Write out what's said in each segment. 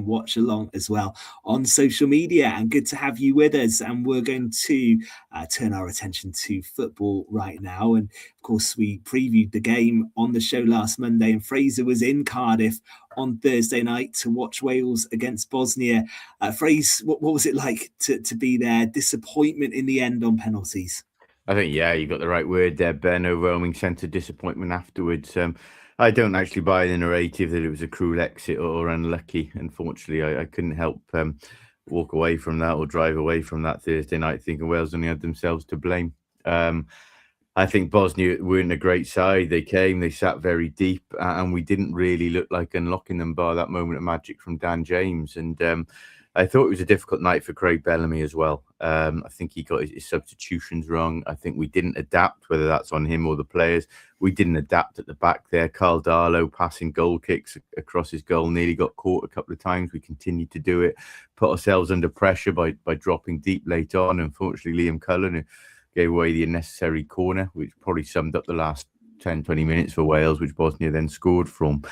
watch along as well on social media. And good to have you with us. And we're going to turn our attention to football right now. And of course, we previewed the game on the show last Monday, and Fraser was in Cardiff on Thursday night to watch Wales against Bosnia. Fraser, what was it like to be there? Disappointment in the end on penalties? I think, yeah, you got the right word there, Ben. Overwhelming sense of disappointment afterwards. I don't actually buy the narrative that it was a cruel exit or unlucky. Unfortunately, I couldn't help walk away from that or drive away from that Thursday night thinking Wales only had themselves to blame. I think Bosnia weren't a great side. They came, they sat very deep, and we didn't really look like unlocking them bar that moment of magic from Dan James. And I thought it was a difficult night for Craig Bellamy as well. I think he got his substitutions wrong. I think we didn't adapt, whether that's on him or the players. We didn't adapt at the back there. Carl Darlow passing goal kicks across his goal, nearly got caught a couple of times. We continued to do it, put ourselves under pressure by dropping deep late on. Unfortunately, Liam Cullen, who gave away the unnecessary corner, which probably summed up the last 10, 20 minutes for Wales, which Bosnia then scored from.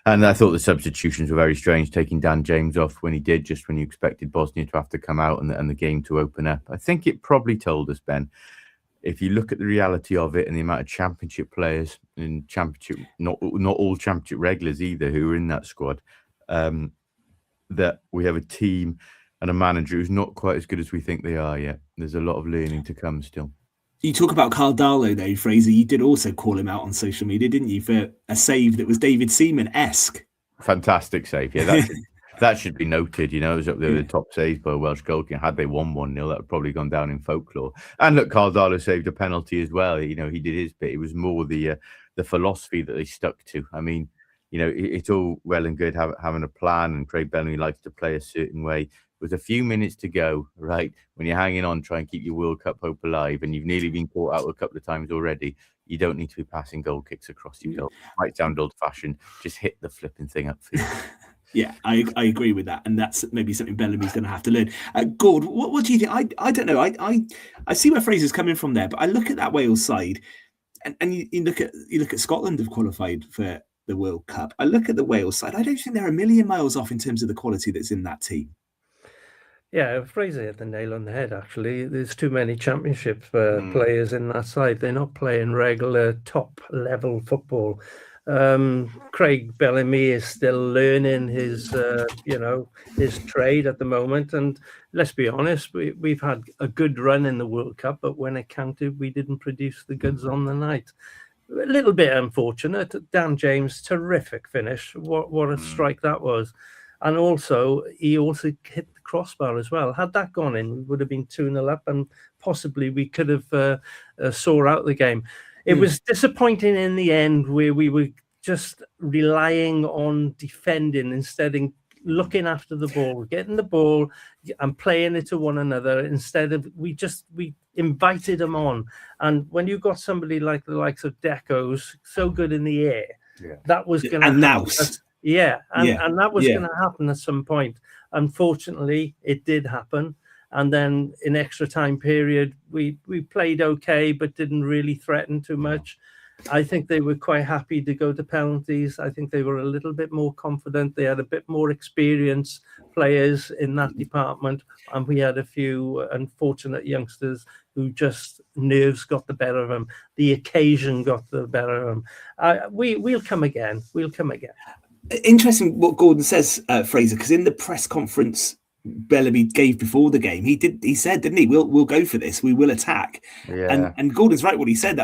And I thought the substitutions were very strange, taking Dan James off when he did, just when you expected Bosnia to have to come out and the game to open up. I think it probably told us, Ben, if you look at the reality of it and the amount of championship players and championship, not all championship regulars either, who are in that squad, that we have a team and a manager who's not quite as good as we think they are yet. There's a lot of learning to come still. You talk about Carl Darlow, though, Fraser. You did also call him out on social media, didn't you, for a save that was David Seaman-esque? Fantastic save, yeah. That should be noted. You know, it was up there with the top saves by a Welsh goalkeeper. Had they won 1-0, that would probably gone down in folklore. And look, Carl Darlow saved a penalty as well. You know, he did his bit. It was more the philosophy that they stuck to. I mean, you know, it's all well and good having a plan, and Craig Bellamy likes to play a certain way. With a few minutes to go, right, when you're hanging on, try and keep your World Cup hope alive, and you've nearly been caught out a couple of times already, you don't need to be passing goal kicks across your goal. It might sound old-fashioned, just hit the flipping thing up for you. Yeah, I agree with that, and that's maybe something Bellamy's going to have to learn. Gord, what do you think? I don't know. I see where Fraser's coming from there, but I look at that Wales side, and you look at Scotland have qualified for the World Cup. I look at the Wales side. I don't think they're a million miles off in terms of the quality that's in that team. Yeah, Fraser hit the nail on the head, actually. There's too many championship players in that side. They're not playing regular top-level football. Craig Bellamy is still learning his trade at the moment. And let's be honest, we've had a good run in the World Cup, but when it counted, we didn't produce the goods on the night. A little bit unfortunate. Dan James, terrific finish. What a strike that was. And also, he also hit the crossbar as well. Had that gone in, we would have been 2-0 up, and possibly we could have saw out the game. It was disappointing in the end, where we were just relying on defending instead of looking after the ball, getting the ball and playing it to one another. Instead of we invited them on. And when you got somebody like the likes of Deco's so good in the air, that was going to happen. And that was going to happen at some point. Unfortunately, it did happen. And then in extra time period, we played okay, but didn't really threaten too much. I think they were quite happy to go to penalties. I think they were a little bit more confident. They had a bit more experienced players in that department. And we had a few unfortunate youngsters who just nerves got the better of them. The occasion got the better of them. We'll come again. We'll come again. Interesting what Gordon says, Fraser, because in the press conference Bellamy gave before the game, he said, didn't he? We'll go for this. We will attack. Yeah. And Gordon's right what he said.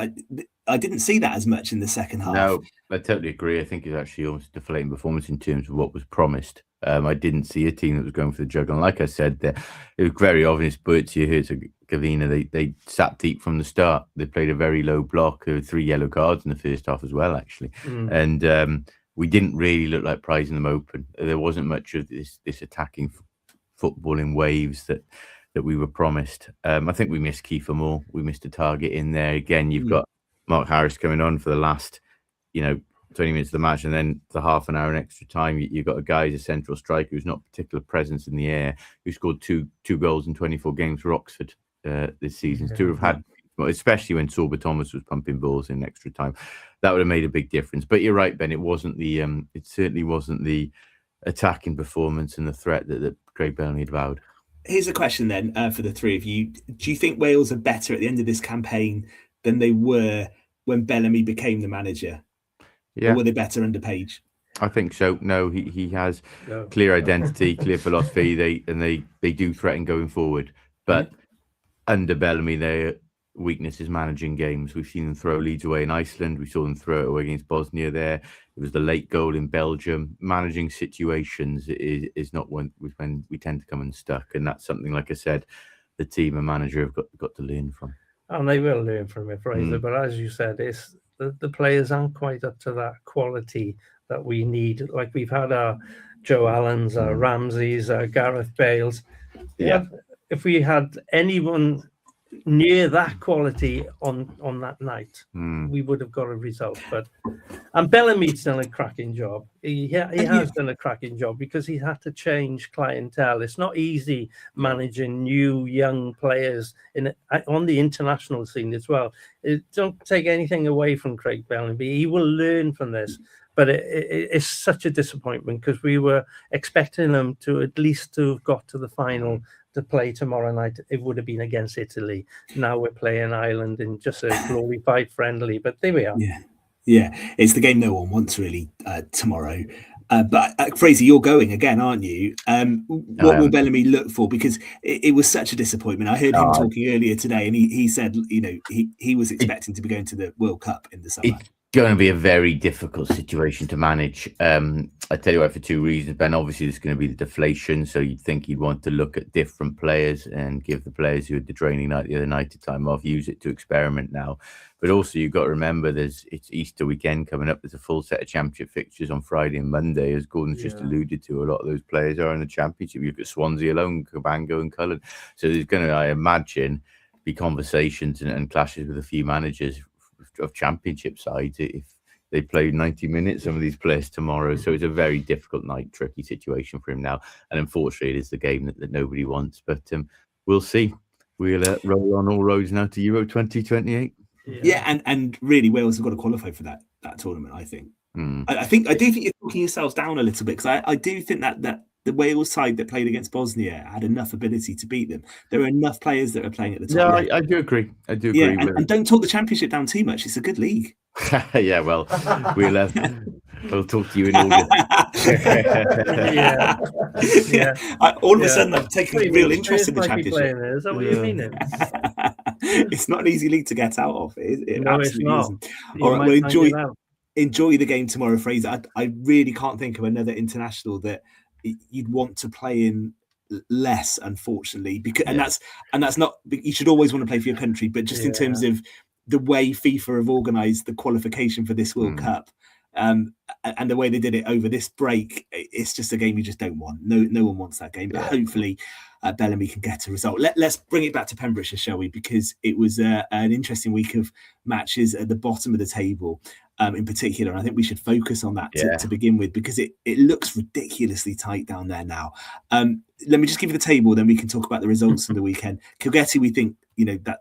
I didn't see that as much in the second half. No, I totally agree. I think it's actually almost a deflating performance in terms of what was promised. I didn't see a team that was going for the juggler. And like I said, it was very obvious. Bootsy, Herzegovina, they sat deep from the start. They played a very low block. There were 3 yellow cards in the first half as well, actually. And we didn't really look like prizing them open. There wasn't much of this attacking football in waves that we were promised. I think we missed Kiefer Moore. We missed a target in there. Again, you've got Mark Harris coming on for the last, 20 minutes of the match, and then the half an hour in extra time, you've got a guy who's a central striker who's not particular presence in the air, who scored two goals in 24 games for Oxford this season. To have had, especially when Sorba Thomas was pumping balls in extra time, that would have made a big difference. But you're right, Ben. It wasn't it certainly wasn't the attacking performance and the threat that Craig Bellamy had vowed. Here's a question then for the three of you. Do you think Wales are better at the end of this campaign than they were when Bellamy became the manager? Yeah. Or were they better under Page? I think so. No, he has clear identity, clear philosophy. They do threaten going forward. But under Bellamy, their weakness is managing games. We've seen them throw leads away in Iceland. We saw them throw it away against Bosnia there. It was the late goal in Belgium. Managing situations is not when we tend to come unstuck. And that's something, like I said, the team and manager have got to learn from. And they will learn from it, Fraser. But as you said, it's the players aren't quite up to that quality that we need. Like we've had our Joe Allens, our Ramseys, our Gareth Bales. Yeah. If we had anyone near that quality on that night, we would have got a result. And Bellamy's done a cracking job. He has done a cracking job because he had to change clientele. It's not easy managing new young players on the international scene as well. Don't take anything away from Craig Bellamy. He will learn from this. But it's such a disappointment because we were expecting them to at least to have got to the final to play tomorrow night. It would have been against Italy. Now we're playing Ireland in just a glorified friendly. But there we are. Yeah, it's the game no one wants really tomorrow. But Fraser, you're going again, aren't you? What will Bellamy look for? Because it was such a disappointment. I heard him talking earlier today, and he said, he was expecting to be going to the World Cup in the summer. Going to be a very difficult situation to manage. I tell you why, for two reasons, Ben. Obviously, there's going to be the deflation, so you'd think he'd want to look at different players and give the players who had the training night the other night a time off, use it to experiment now. But also, you've got to remember, it's Easter weekend coming up. There's a full set of championship fixtures on Friday and Monday, as Gordon's just alluded to. A lot of those players are in the championship. You've got Swansea alone, Cabango and Cullen. So there's going to, I imagine, be conversations and clashes with a few managers of championship sides if they play 90 minutes, some of these players tomorrow. So it's a very difficult night, tricky situation for him now. And unfortunately, it is the game that nobody wants. But we'll see. We'll roll on all roads now to Euro 2028. Yeah, and really, Wales have got to qualify for that tournament, I think. I do think you're talking yourselves down a little bit, because I do think that the Wales side that played against Bosnia had enough ability to beat them. There are enough players that are playing at the top. No, I do agree. Yeah, and don't talk the championship down too much. It's a good league. Yeah, well, we'll talk to you in August. All of a sudden, I'm taking a real interest in the championship. Is that what you mean? It's not an easy league to get out of. It no, absolutely it's not. isn't. All right, well, enjoy the game tomorrow, Fraser. I really can't think of another international that you'd want to play in less, unfortunately, because and that's not, you should always want to play for your country, but just in terms of the way FIFA have organised the qualification for this World Cup, and the way they did it over this break, it's just a game you just don't want. No one wants that game, but hopefully Bellamy can get a result. Let's bring it back to Pembrokeshire, shall we? Because it was an interesting week of matches at the bottom of the table. In particular, and I think we should focus on that to begin with, because it looks ridiculously tight down there now. Let me just give you the table, then we can talk about the results of the weekend. Kilgetty, we think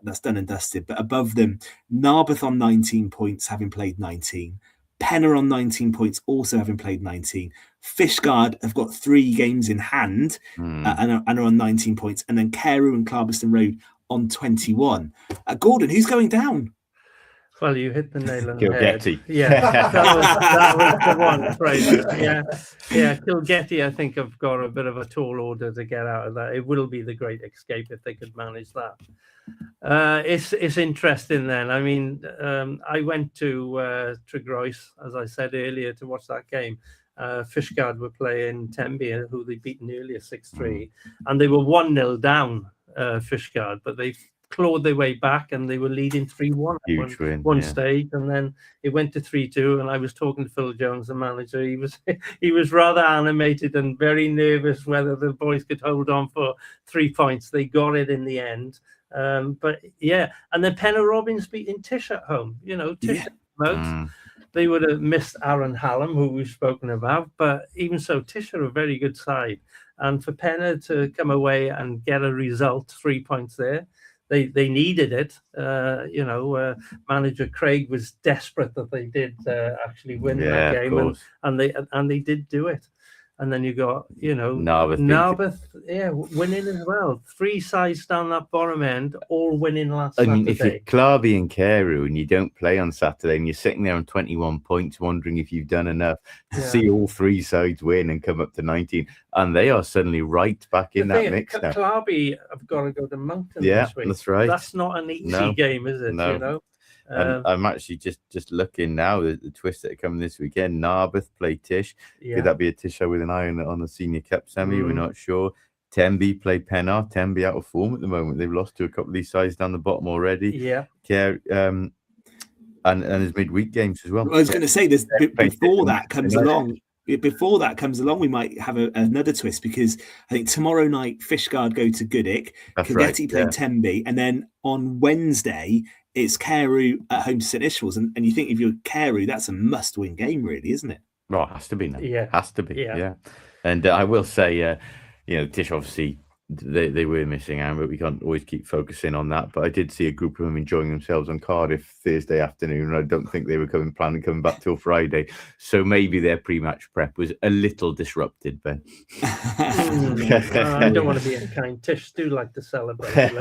that's done and dusted, but above them, Narberth on 19 points, having played 19. Penner on 19 points, also having played 19. Fishguard have got 3 games in hand and are on 19 points, and then Carew and Clarbeston Road on 21. Gordon, who's going down? Well, you hit the nail on the Kilgetty. head. Yeah, that was the one, Fraser. Yeah, Kilgetty, I think, have got a bit of a tall order to get out of that. It will be the great escape if they could manage that. It's interesting then. I mean, I went to Tregroes, as I said earlier, to watch that game. Fishguard were playing Tenby, who they beaten earlier 6-3, and they were 1-0 down, Fishguard, but they clawed their way back and they were leading 3-1 at one stage, and then it went to 3-2. And I was talking to Phil Jones, the manager. He was rather animated and very nervous whether the boys could hold on for 3 points. They got it in the end. But yeah, and then Penner Robbins beating Tish at home. Tish they would have missed Aaron Hallam, who we've spoken about, but even so, Tish are a very good side. And for Penner to come away and get a result, 3 points there, they needed it. Manager Craig was desperate that they did actually win that game, and they did do it. And then you got, Narberth, winning as well. 3 sides down that bottom end, all winning last Saturday. I mean, if you're Clarby and Carew and you don't play on Saturday and you're sitting there on 21 points, wondering if you've done enough to see all 3 sides win and come up to 19, and they are suddenly right back in that mix now. Clarby have got to go to Mountain this week. That's right. That's not an easy game, is it? No. I'm actually just looking now the twists that are coming this weekend. Narberth play Tish. Could that be a Tish with an eye on the Senior Cup semi? We're not sure. Tenby play Penarth. Tenby out of form at the moment. They've lost to a couple of these sides down the bottom already. And there's midweek games as well. I was going to say this before that comes along. Before that comes along, we might have another twist, because I think tomorrow night Fishguard go to Goodwick, Cagetti play Tenby, and then on Wednesday it's Carew at home to St Ishmaels. And you think if you're Carew, that's a must-win game, really, isn't it? Well, it has to be now. Yeah, has to be. Yeah. And I will say, Tish obviously they were missing out, but we can't always keep focusing on that. But I did see a group of them enjoying themselves on Cardiff Thursday afternoon, and I don't think they were planning coming back till Friday. So maybe their pre-match prep was a little disrupted, Ben. I don't want to be unkind. Tish do like to celebrate.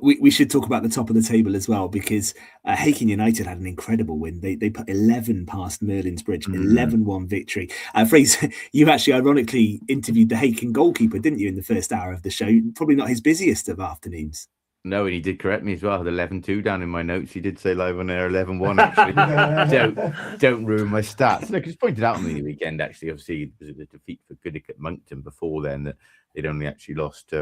We should talk about the top of the table as well, because Hakin United had an incredible win. They put 11 past Merlin's Bridge, 11-1 victory. Fraser, you actually ironically interviewed the Hakin goalkeeper, didn't you, in the first hour of the show? Probably not his busiest of afternoons. No, and he did correct me as well. I had 11-2 down in my notes. He did say live on air 11-1, actually. don't ruin my stats. No, because pointed out on the weekend, actually, obviously, was it the defeat for Goodwick at Moncton before then, that they'd only actually lost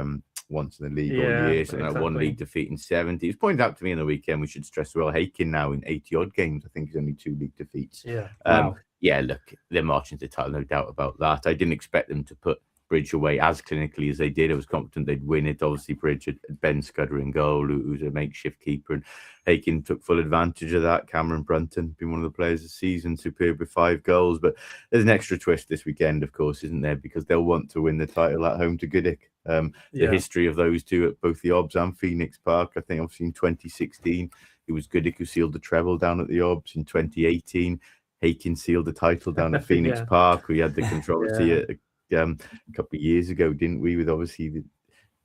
once in the league all year, so that 1 league defeat in 70. It was pointed out to me on the weekend, we should stress well, Hakin now in 80-odd games, I think he's only 2 league defeats. Look, they're marching to the title, no doubt about that. I didn't expect them to put Bridge away as clinically as they did. I was confident they'd win it. Obviously, Bridge had Ben Scudder in goal, who's a makeshift keeper, and Hakin took full advantage of that. Cameron Brunton, been one of the players of the season, superb with 5 goals. But there's an extra twist this weekend, of course, isn't there? Because they'll want to win the title at home to Goodwick. The history of those two at both the Obs and Phoenix Park, I think obviously in 2016, it was Goodwick who sealed the treble down at the Obs. In 2018, Hakin sealed the title down at Phoenix Park. We had the controversy a couple of years ago, didn't we, with obviously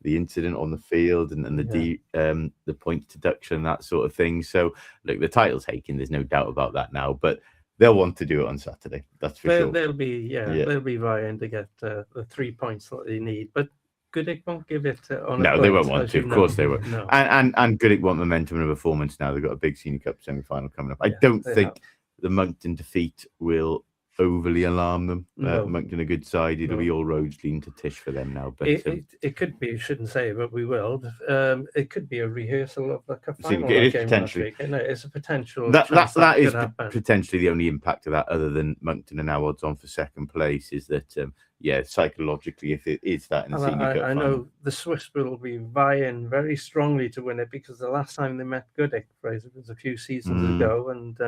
the incident on the field and the points deduction, that sort of thing. So look, the title's Hakin, there's no doubt about that now, but they'll want to do it on Saturday, that's for sure. They'll be vying to get the 3 points that they need, but Goodwick won't give it on. No, they won't want to. Of course they won't. No. And Goodwick want momentum and performance now. They've got a big Senior Cup semi-final coming up. I don't think the Moncton defeat will overly alarm them. Moncton a good side. It'll be all roads lean to Tish for them now. But it could be. Shouldn't say it, but we will. It could be a rehearsal of the cup final. It is potentially. It's a potential. That is potentially the only impact of that, other than Moncton are now odds on for second place. Is that psychologically, if it is that in the Senior Cup I know the Swiss will be vying very strongly to win it, because the last time they met Goodwick, Fraser, was a few seasons ago, and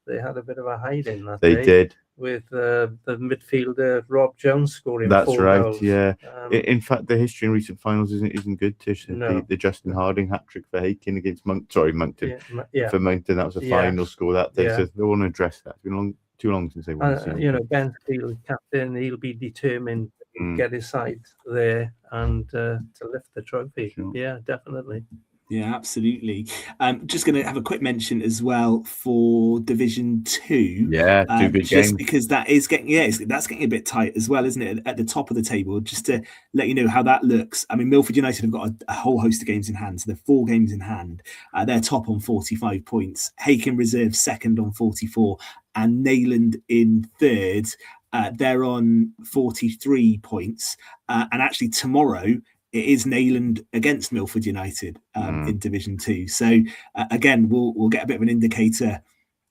they had a bit of a hide in that. They did. With the midfielder Rob Jones scoring. That's 4 right. goals. Yeah. In fact, the history in recent finals isn't good. Tish, the Justin Harding hat trick for Hakin against Moncton. For Moncton, that was a final score that day. So they want to address that. It's been too long since they won. Ben Steele, captain, he'll be determined to get his side there and to lift the trophy. Sure. Yeah, definitely. Yeah, absolutely. Just going to have a quick mention as well for Division 2. Yeah, 2 good games. Because that is getting, that's getting a bit tight as well, isn't it? At the top of the table, just to let you know how that looks. I mean, Milford United have got a whole host of games in hand. So they're 4 games in hand. They're top on 45 points. Hakin Reserve second on 44, and Neyland in third. They're on 43 points. And actually tomorrow, it is Neyland against Milford United in Division 2. So again, we'll get a bit of an indicator,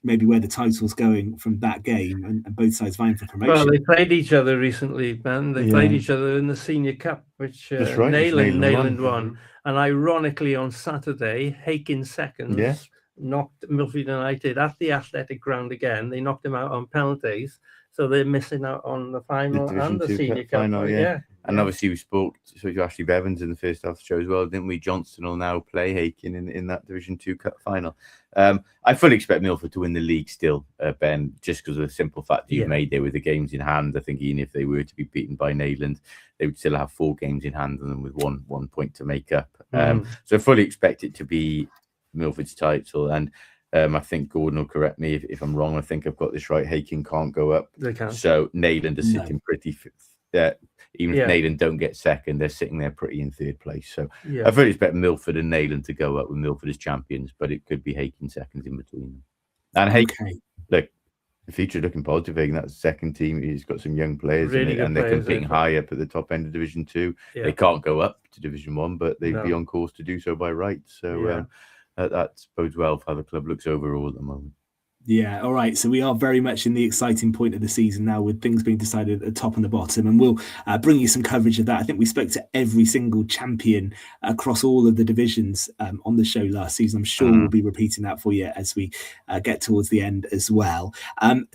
maybe where the title's going from that game, and both sides vying for promotion. Well, they played each other recently, Ben. They played each other in the Senior Cup, which Neyland won. And ironically, on Saturday, Hakin seconds knocked Milford United at the Athletic Ground again. They knocked them out on penalties. So they're missing out on the final and the Senior Cup. Final, And obviously we spoke to Ashley Bevans in the first half of the show as well, didn't we? Johnston will now play Hakin in that Division 2 Cup final. I fully expect Milford to win the league still, Ben, just because of the simple fact that you've made there with the games in hand. I think even if they were to be beaten by Neyland, they would still have 4 games in hand and then with one point to make up. So I fully expect it to be Milford's title. And I think Gordon will correct me if I'm wrong. I think I've got this right. Hakin can't go up. They can't. So Neyland are sitting pretty... even if Neyland don't get second, they're sitting there pretty in third place. So I fully expect Milford and Neyland to go up with Milford as champions, but it could be Hakin seconds in between them. And Hakin, look, the future looking positive. Hakin, that second team, he's got some young players really in it, and they're competing high up at the top end of Division 2. They can't go up to Division 1, but they'd be on course to do so by right. So that bodes well for how the club looks overall at the moment. Yeah, all right. So we are very much in the exciting point of the season now, with things being decided at the top and the bottom, and we'll bring you some coverage of that. I think we spoke to every single champion across all of the divisions on the show last season. I'm sure we'll be repeating that for you as we get towards the end as well.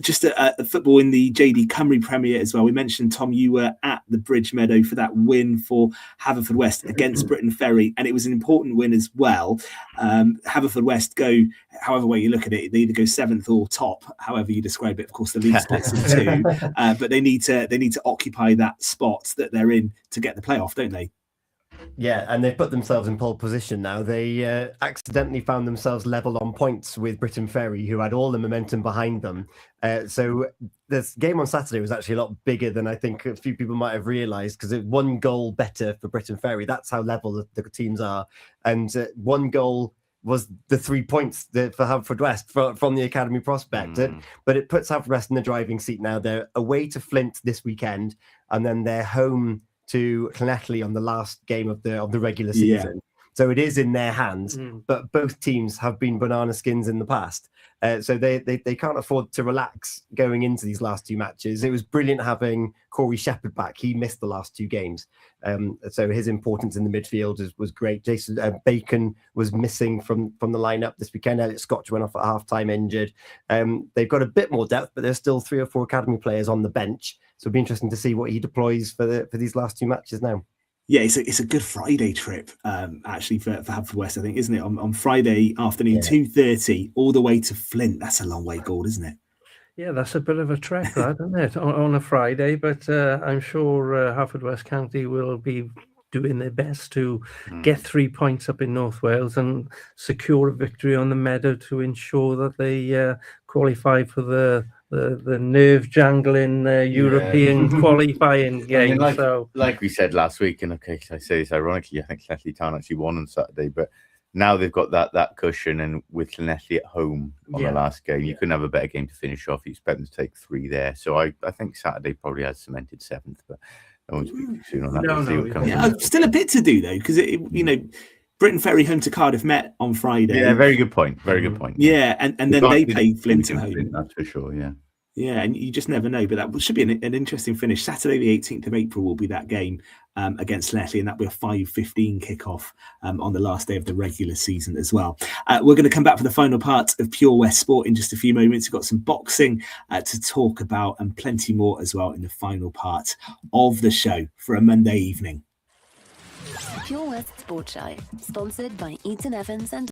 Just football in the JD Cymru Premier as well. We mentioned, Tom, you were at the Bridge Meadow for that win for Haverfordwest against Britain Ferry, and it was an important win as well. Haverfordwest go, however way you look at it, they either go 7th or top, however you describe it. Of course, the league spots in 2, but they need to occupy that spot that they're in to get the playoff, don't they? Yeah, and they've put themselves in pole position now. They accidentally found themselves level on points with Britain Ferry, who had all the momentum behind them. So this game on Saturday was actually a lot bigger than I think a few people might have realised, because it 1 goal better for Britain Ferry. That's how level the teams are. And 1 goal was the 3 points for Haverfordwest from the academy prospect. But it puts Haverfordwest in the driving seat now. They're away to Flint this weekend, and then they're home to Llanelli on the last game of the regular season. So it is in their hands, but both teams have been banana skins in the past. So they can't afford to relax going into these last 2 matches. It was brilliant having Corey Shepherd back. He missed the last 2 games. So his importance in the midfield was great. Jason Bacon was missing from the lineup this weekend. Elliot Scotch went off at half-time injured. They've got a bit more depth, but there's still 3 or 4 academy players on the bench. So it'll be interesting to see what he deploys for these last 2 matches now. Yeah, it's a Good Friday trip, actually, for Haverfordwest, I think, isn't it? On Friday afternoon, 2:30, all the way to Flint. That's a long way, Gord, isn't it? Yeah, that's a bit of a trek, that, isn't it, on a Friday? But I'm sure Haverfordwest County will be doing their best to get 3 points up in North Wales and secure a victory on the Meadow to ensure that they qualify for the nerve-jangling European qualifying game. I mean, like we said last week, and okay, I say this ironically, I think Llanelli Town actually won on Saturday, but now they've got that cushion, and with Llanelli at home on the last game, you couldn't have a better game to finish off. You expect them to take 3 there. So I think Saturday probably has cemented 7th, but I won't speak too soon on that. Still a bit to do, though, because, Britain Ferry home to Cardiff met on Friday. Yeah, very good point. Very good point. Yeah, and then they played Flint at home. That's for sure, yeah. Yeah, and you just never know. But that should be an interesting finish. Saturday, the 18th of April, will be that game against Llanelli, and that'll be a 5:15 kickoff on the last day of the regular season as well. We're going to come back for the final part of Pure West Sport in just a few moments. We've got some boxing to talk about and plenty more as well in the final part of the show for a Monday evening. Pure West Sport Show, sponsored by Eaton-Evans and